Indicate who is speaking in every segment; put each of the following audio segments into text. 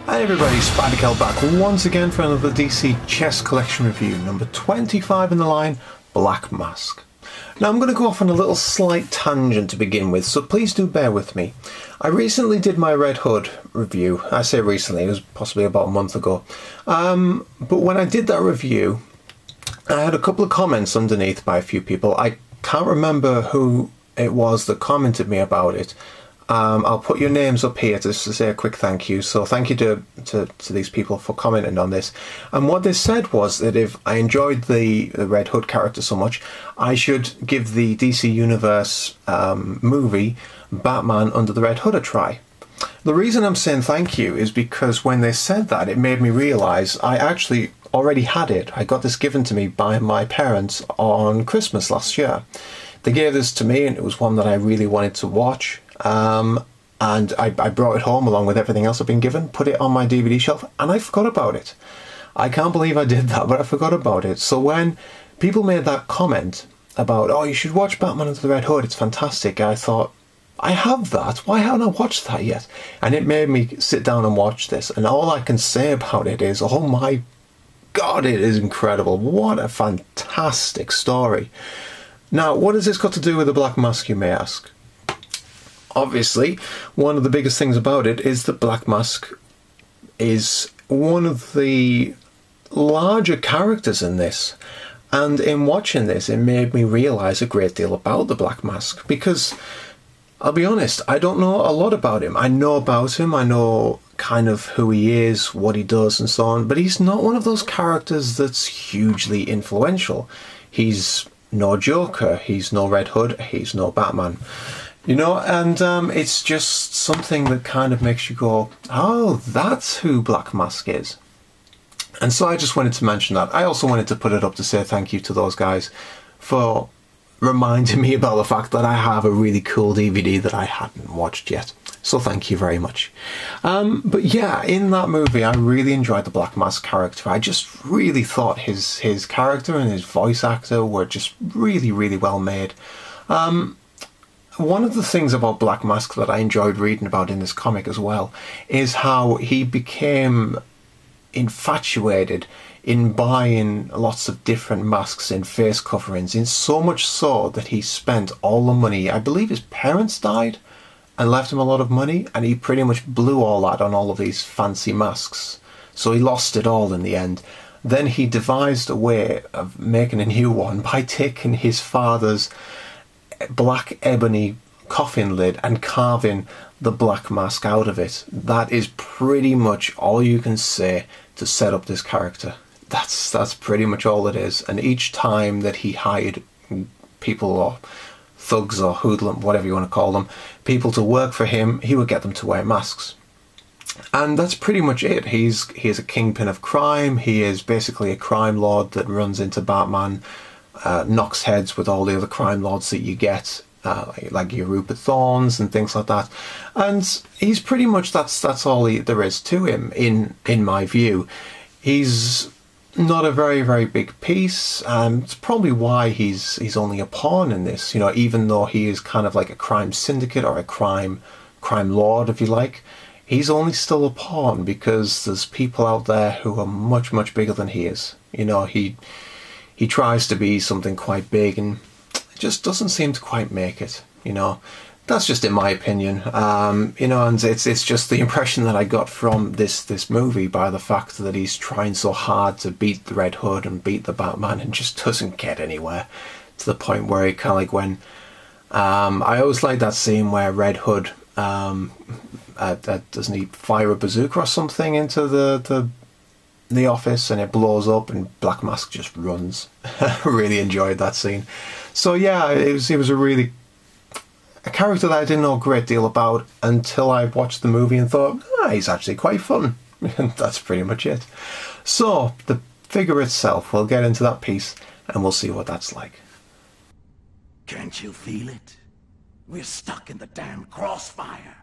Speaker 1: Hi everybody, Spider-kel back once again for another DC Chess Collection review, number 25 in the line, Black Mask. Now I'm going to go off on a little slight tangent to begin with, so please do bear with me. I recently did my Red Hood review. I say recently, it was possibly about a month ago. But when I did that review, I had a couple of comments underneath by a few people. I can't remember who it was that commented me about it. I'll put your names up here just to say a quick thank you. So thank you to these people for commenting on this. And what they said was that if I enjoyed the Red Hood character so much, I should give the DC Universe movie Batman Under the Red Hood a try. The reason I'm saying thank you is because when they said that, it made me realise I actually already had it. I got this given to me by my parents on Christmas last year. They gave this to me and it was one that I really wanted to watch. And I brought it home along with everything else I've been given, put it on my DVD shelf, and I forgot about it. I can't believe I did that, but I forgot about it. So when people made that comment about, oh, you should watch Batman Under the Red Hood, it's fantastic, I thought, I have that, why haven't I watched that yet? And it made me sit down and watch this, and all I can say about it is, oh my God, it is incredible. What a fantastic story. Now, what has this got to do with the Black Mask, you may ask? Obviously, one of the biggest things about it is that Black Mask is one of the larger characters in this. And in watching this, it made me realise a great deal about the Black Mask. Because, I'll be honest, I don't know a lot about him. I know about him, I know kind of who he is, what he does and so on. But he's not one of those characters that's hugely influential. He's no Joker, he's no Red Hood, he's no Batman. You know, and it's just something that kind of makes you go, oh, that's who Black Mask is. And so I just wanted to mention that. I also wanted to put it up to say thank you to those guys for reminding me about the fact that I have a really cool DVD that I hadn't watched yet. So thank you very much. But yeah, in that movie, I really enjoyed the Black Mask character. I just really thought his character and his voice actor were just really, really well made. One of the things about Black Mask that I enjoyed reading about in this comic as well is how he became infatuated in buying lots of different masks and face coverings, in so much so that he spent all the money. I believe his parents died and left him a lot of money, and he pretty much blew all that on all of these fancy masks. So he lost it all in the end. Then he devised a way of making a new one by taking his father's black ebony coffin lid and carving the Black Mask out of it. That is pretty much all you can say to set up this character. That's pretty much all it is. And each time that he hired people or thugs or hoodlum, whatever you want to call them, people to work for him, he would get them to wear masks. And that's pretty much it. He is a kingpin of crime. He is basically a crime lord that runs into Batman, knocks heads with all the other crime lords that you get, like your Rupert Thorns and things like that. And he's pretty much, that's all there is to him, in my view. He's not a very, very big piece, and it's probably why he's only a pawn in this, you know, even though he is kind of like a crime syndicate or a crime lord, if you like. He's only still a pawn because there's people out there who are much, much bigger than he is. You know, he tries to be something quite big and just doesn't seem to quite make it, you know. That's just in my opinion, you know, and it's just the impression that I got from this movie by the fact that he's trying so hard to beat the Red Hood and beat the Batman and just doesn't get anywhere, to the point where he kind of like when, I always like that scene where Red Hood, doesn't he fire a bazooka or something into the office and it blows up and Black Mask just runs. I really enjoyed that scene. So yeah, it was a character that I didn't know a great deal about until I watched the movie and thought, he's actually quite fun. And that's pretty much it. So the figure itself, we'll get into that piece and we'll see what that's like.
Speaker 2: Can't you feel it? We're stuck in the damn crossfire.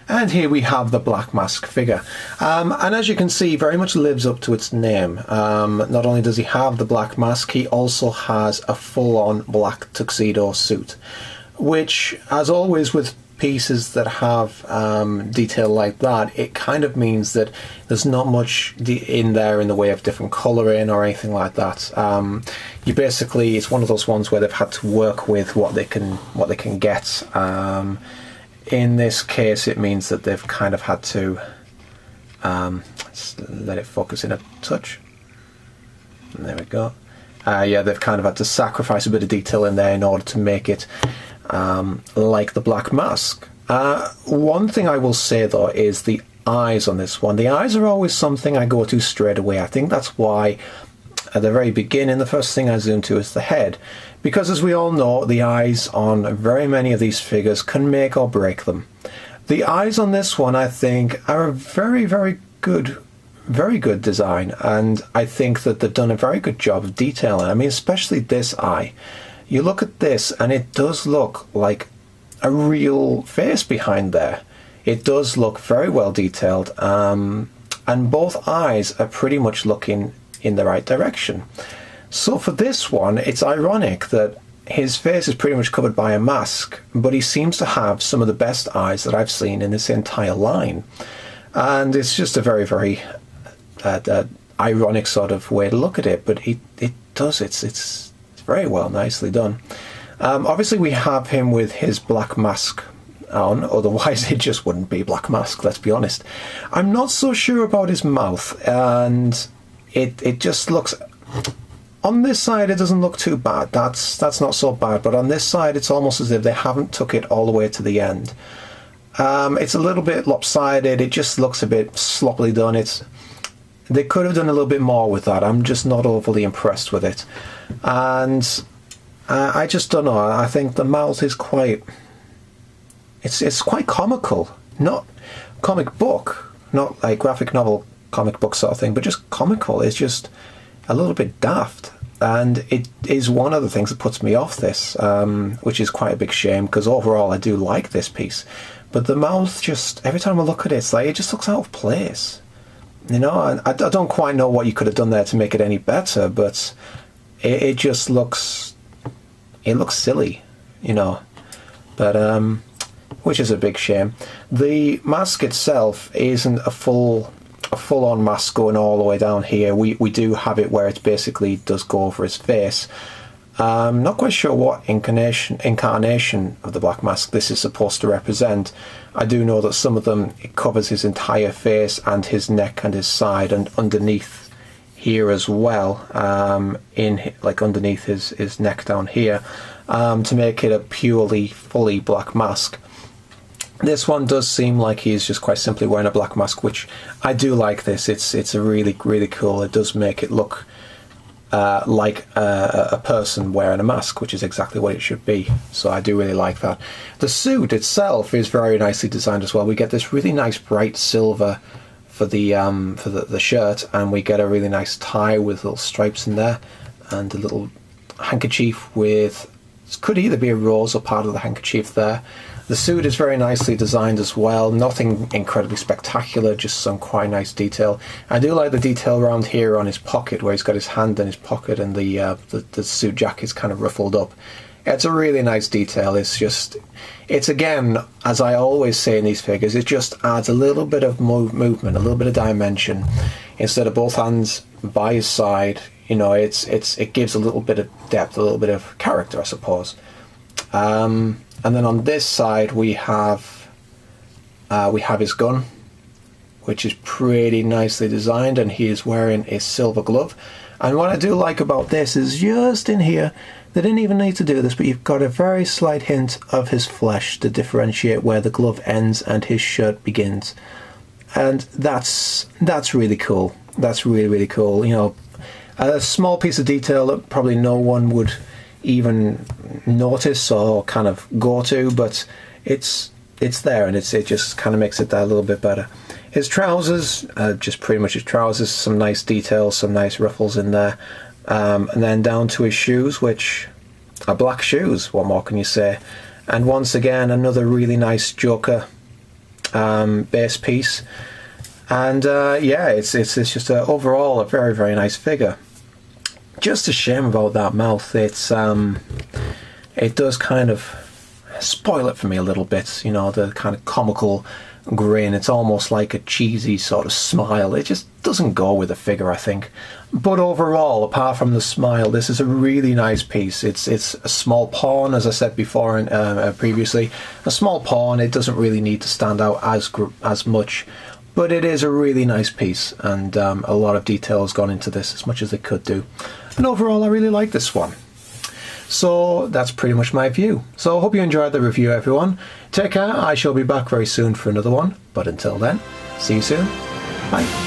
Speaker 1: And And here we have the Black Mask figure. And as you can see, very much lives up to its name. Not only does he have the Black Mask, he also has a full-on black tuxedo suit, which, as always with pieces that have detail like that, it kind of means that there's not much in there in the way of different colouring or anything like that. You basically, it's one of those ones where they've had to work with what they can get. In this case, it means that they've kind of had to let's let it focus in a touch. And there we go. Yeah, they've kind of had to sacrifice a bit of detail in there in order to make it like the Black Mask. One thing I will say though is the eyes on this one. The eyes are always something I go to straight away. I think that's why at the very beginning the first thing I zoom to is the head, because as we all know, the eyes on very many of these figures can make or break them. The eyes on this one, I think, are a very, very good design, and I think that they've done a very good job of detailing. I mean, especially this eye. You look at this and it does look like a real face behind there. It does look very well detailed, and both eyes are pretty much looking in the right direction. So for this one, it's ironic that his face is pretty much covered by a mask, but he seems to have some of the best eyes that I've seen in this entire line. And it's just a very, very ironic sort of way to look at it, but it's very well, nicely done. Obviously we have him with his Black Mask on, otherwise it just wouldn't be Black Mask, let's be honest. I'm not so sure about his mouth, and it just looks... On this side it doesn't look too bad, that's not so bad, but on this side it's almost as if they haven't took it all the way to the end. It's a little bit lopsided, it just looks a bit sloppily done. They could have done a little bit more with that. I'm just not overly impressed with it. And I just don't know, I think the mouth is quite... It's quite comical. Not comic book, not like graphic novel comic book sort of thing, but just comical. It's just a little bit daft. And it is one of the things that puts me off this, which is quite a big shame, because overall I do like this piece. But the mouth just, every time I look at it, it's like, it just looks out of place. You know, and I don't quite know what you could have done there to make it any better, but it just looks... It looks silly, you know. But, which is a big shame. The mask itself isn't a full-on mask going all the way down here. We do have it where it basically does go over his face. I'm not quite sure what incarnation of the Black Mask this is supposed to represent. I do know that some of them, it covers his entire face and his neck and his side, and underneath here as well, like underneath his neck down here, to make it a fully black mask. This one does seem like he's just quite simply wearing a black mask, which I do like this. It's a really cool. It does make it look like a person wearing a mask, which is exactly what it should be. So I do really like that. The suit itself is very nicely designed as well. We get this really nice bright silver for the shirt, and we get a really nice tie with little stripes in there, and a little handkerchief with, it could either be a rose or part of the handkerchief there. The suit is very nicely designed as well, nothing incredibly spectacular, just some quite nice detail. I do like the detail around here on his pocket, where he's got his hand in his pocket and the suit jacket's kind of ruffled up. It's a really nice detail. It's again, as I always say in these figures, it just adds a little bit of movement, a little bit of dimension. Instead of both hands by his side, you know, it gives a little bit of depth, a little bit of character, I suppose. And then on this side we have his gun, which is pretty nicely designed, and he is wearing a silver glove. And what I do like about this is just in here, they didn't even need to do this, but you've got a very slight hint of his flesh to differentiate where the glove ends and his shirt begins. And that's really cool. That's really cool. You know, a small piece of detail that probably no one would even notice or kind of go to, but it's there, and it just kind of makes it that a little bit better. His trousers, just pretty much his trousers, some nice details, some nice ruffles in there, and then down to his shoes, which are black shoes. What more can you say? And once again, another really nice Joker base piece. And yeah, it's just overall a very, very nice figure. Just a shame about that mouth. It does kind of spoil it for me a little bit, you know, the kind of comical grin. It's almost like a cheesy sort of smile. It just doesn't go with the figure, I think. But overall, apart from the smile, this is a really nice piece. It's a small pawn, as I said before and previously. A small pawn. It doesn't really need to stand out as much, but it is a really nice piece, and a lot of detail has gone into this, as much as it could do. And overall, I really like this one. So that's pretty much my view. So I hope you enjoyed the review, everyone. Take care. I shall be back very soon for another one. But until then, see you soon. Bye.